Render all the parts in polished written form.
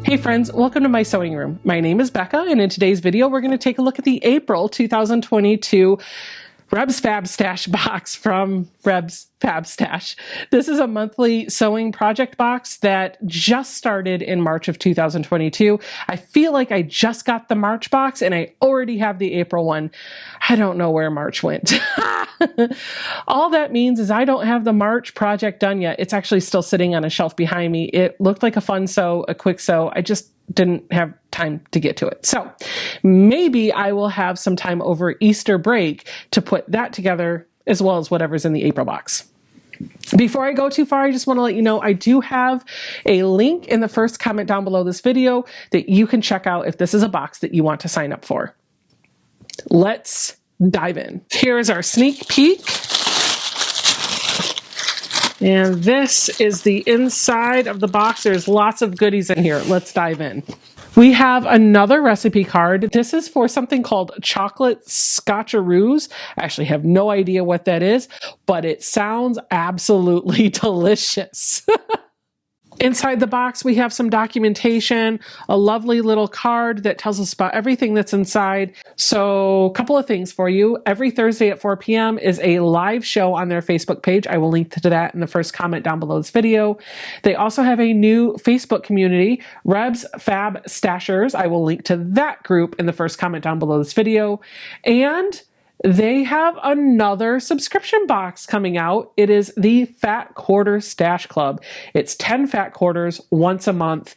Hey friends, welcome to my sewing room. My name is Becca, and in today's video, we're going to take a look at the April 2022 Reb's Fab Stash box from Reb's Fab Stash. This is a monthly sewing project box that just started in March of 2022. I feel like I just got the March box and I already have the April one. I don't know where March went. All that means is I don't have the March project done yet. It's actually still sitting on a shelf behind me. It looked like a fun sew, a quick sew. I just didn't have time to get to it. So maybe I will have some time over Easter break to put that together as well as whatever's in the April box. Before I go too far, I just want to let you know I do have a link in the first comment down below this video that you can check out if this is a box that you want to sign up for. Let's dive in. Here's our sneak peek. And this is the inside of the box. There's lots of goodies in here. Let's dive in. We have another recipe card. This is for something called chocolate scotcheroos. I actually have no idea what that is, but it sounds absolutely delicious. Inside the box, we have some documentation, a lovely little card that tells us about everything that's inside. So a couple of things for you. Every Thursday at 4 p.m. is a live show on their Facebook page. I will link to that in the first comment down below this video. They also have a new Facebook community, Reb's Fab Stashers. I will link to that group in the first comment down below this video. And they have another subscription box coming out. It is the Fat Quarter Stash Club. It's 10 fat quarters once a month.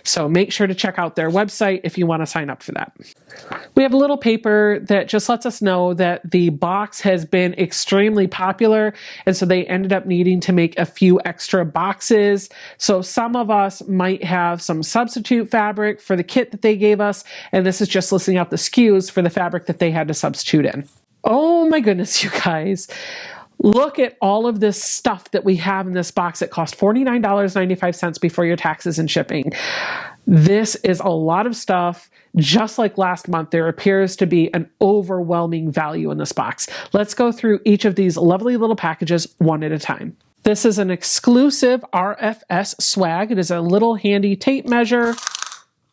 So make sure to check out their website if you want to sign up for that. We have a little paper that just lets us know that the box has been extremely popular. And so they ended up needing to make a few extra boxes. So some of us might have some substitute fabric for the kit that they gave us. And this is just listing out the SKUs for the fabric that they had to substitute in. Oh my goodness, you guys. Look at all of this stuff that we have in this box. It cost $49.95 before your taxes and shipping. This is a lot of stuff. Just like last month, there appears to be an overwhelming value in this box. Let's go through each of these lovely little packages one at a time. This is an exclusive RFS swag. It is a little handy tape measure.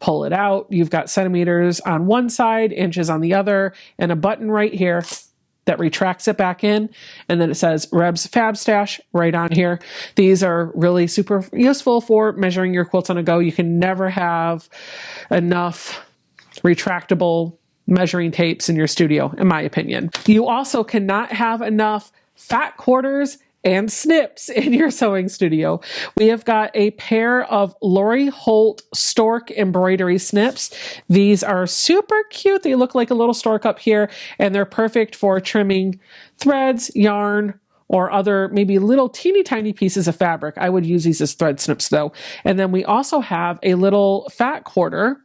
Pull it out. You've got centimeters on one side, inches on the other, and a button right here that retracts it back in. And then it says Reb's Fab Stash right on here. These are really super useful for measuring your quilts on a go. You can never have enough retractable measuring tapes in your studio, in my opinion. You also cannot have enough fat quarters and snips in your sewing studio. We have got a pair of Lori Holt stork embroidery snips. These are super cute. They look like a little stork up here, and they're perfect for trimming threads, yarn, or other maybe little teeny tiny pieces of fabric. I would use these as thread snips though. And then we also have a little fat quarter.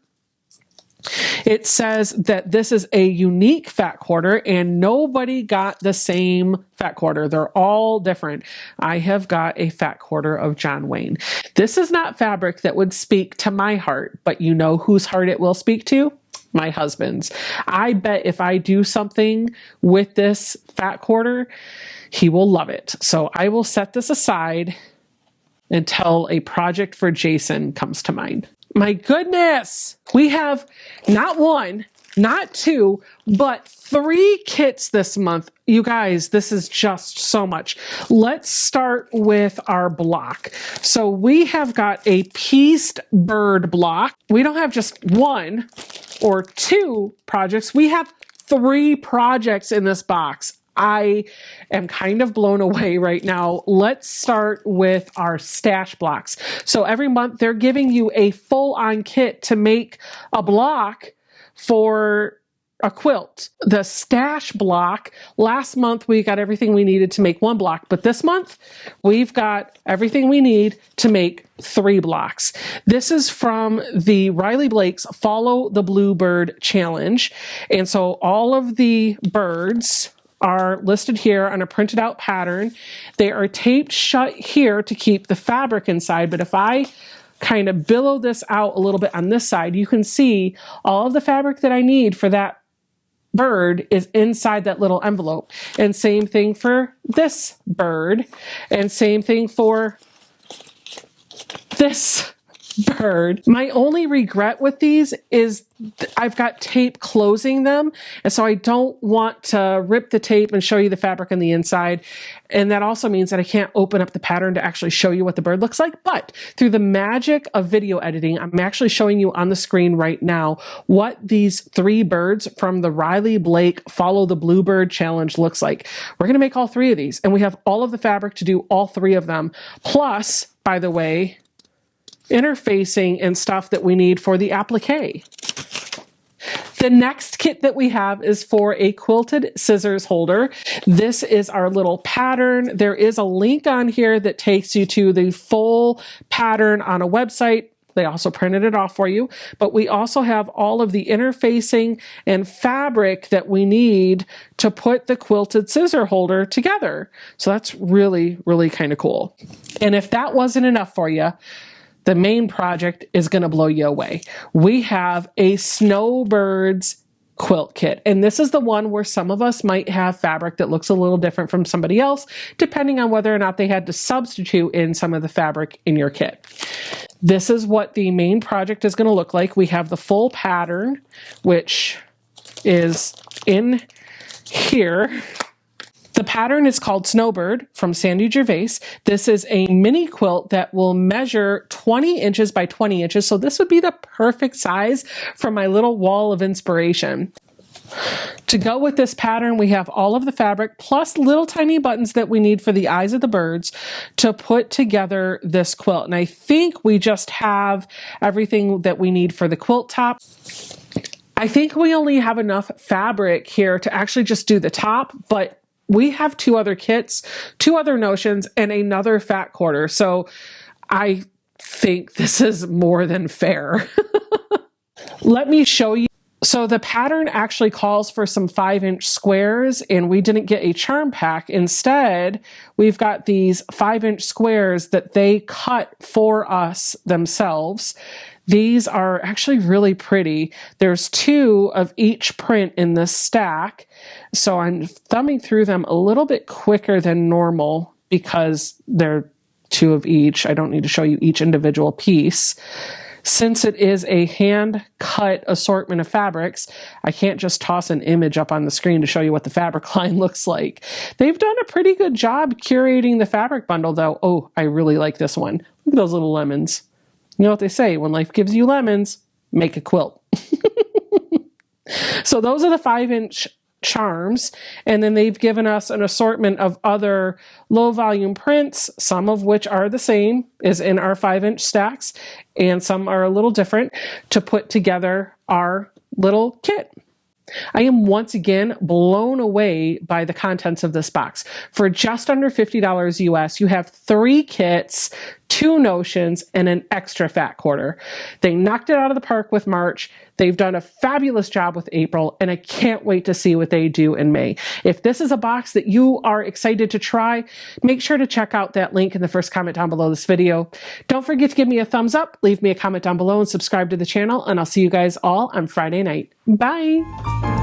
It says that this is a unique fat quarter and nobody got the same fat quarter. They're all different. I have got a fat quarter of John Wayne. This is not fabric that would speak to my heart, but you know whose heart it will speak to? My husband's. I bet if I do something with this fat quarter, he will love it. So I will set this aside until a project for Jason comes to mind. My goodness, we have not one, not two, but 3 kits this month. You guys, this is just so much. Let's start with our block. So we have got a pieced bird block. We don't have just 1 or 2 projects. We have 3 projects in this box. I am kind of blown away right now. Let's start with our stash blocks. So every month they're giving you a full-on kit to make a block for a quilt. The stash block, last month we got everything we needed to make 1 block, but this month we've got everything we need to make 3 blocks. This is from the Riley Blake's Follow the Bluebird Challenge. And so all of the birds are listed here on a printed out pattern. They are taped shut here to keep the fabric inside, but if I kind of billow this out a little bit on this side, you can see all of the fabric that I need for that bird is inside that little envelope. And same thing for this bird, and same thing for this bird. My only regret with these is I've got tape closing them, and so I don't want to rip the tape and show you the fabric on the inside. And that also means that I can't open up the pattern to actually show you what the bird looks like. But through the magic of video editing, I'm actually showing you on the screen right now what these 3 birds from the Riley Blake Follow the Bluebird Challenge looks like. We're going to make all 3 of these, and we have all of the fabric to do all 3 of them. Plus, by the way, interfacing and stuff that we need for the applique. The next kit that we have is for a quilted scissors holder. This is our little pattern. There is a link on here that takes you to the full pattern on a website. They also printed it off for you, but we also have all of the interfacing and fabric that we need to put the quilted scissor holder together. So that's really, really kind of cool. And if that wasn't enough for you, the main project is going to blow you away. We have a Snowbirds quilt kit, and this is the one where some of us might have fabric that looks a little different from somebody else, depending on whether or not they had to substitute in some of the fabric in your kit. This is what the main project is going to look like. We have the full pattern, which is in here. The pattern is called Snowbird from Sandy Gervais. This is a mini quilt that will measure 20 inches by 20 inches. So this would be the perfect size for my little wall of inspiration. To go with this pattern, we have all of the fabric plus little tiny buttons that we need for the eyes of the birds to put together this quilt. And I think we just have everything that we need for the quilt top. I think we only have enough fabric here to actually just do the top, but we have 2 other kits, 2 other notions, and another fat quarter. So I think this is more than fair. Let me show you. So the pattern actually calls for some 5-inch squares, and we didn't get a charm pack. Instead, we've got these 5-inch squares that they cut for us themselves. These are actually really pretty. There's 2 of each print in this stack. So I'm thumbing through them a little bit quicker than normal because they're 2 of each. I don't need to show you each individual piece. Since it is a hand-cut assortment of fabrics, I can't just toss an image up on the screen to show you what the fabric line looks like. They've done a pretty good job curating the fabric bundle, though. Oh, I really like this one. Look at those little lemons. You know what they say, when life gives you lemons, make a quilt. So those are the 5-inch charms, and then they've given us an assortment of other low volume prints, some of which are the same as in our 5-inch stacks, and some are a little different, to put together our little kit. I am once again blown away by the contents of this box. For just under $50 US, you have 3 kits, 2 notions, and an extra fat quarter. They knocked it out of the park with March. They've done a fabulous job with April, and I can't wait to see what they do in May. If this is a box that you are excited to try, make sure to check out that link in the first comment down below this video. Don't forget to give me a thumbs up, leave me a comment down below, and subscribe to the channel, and I'll see you guys all on Friday night. Bye!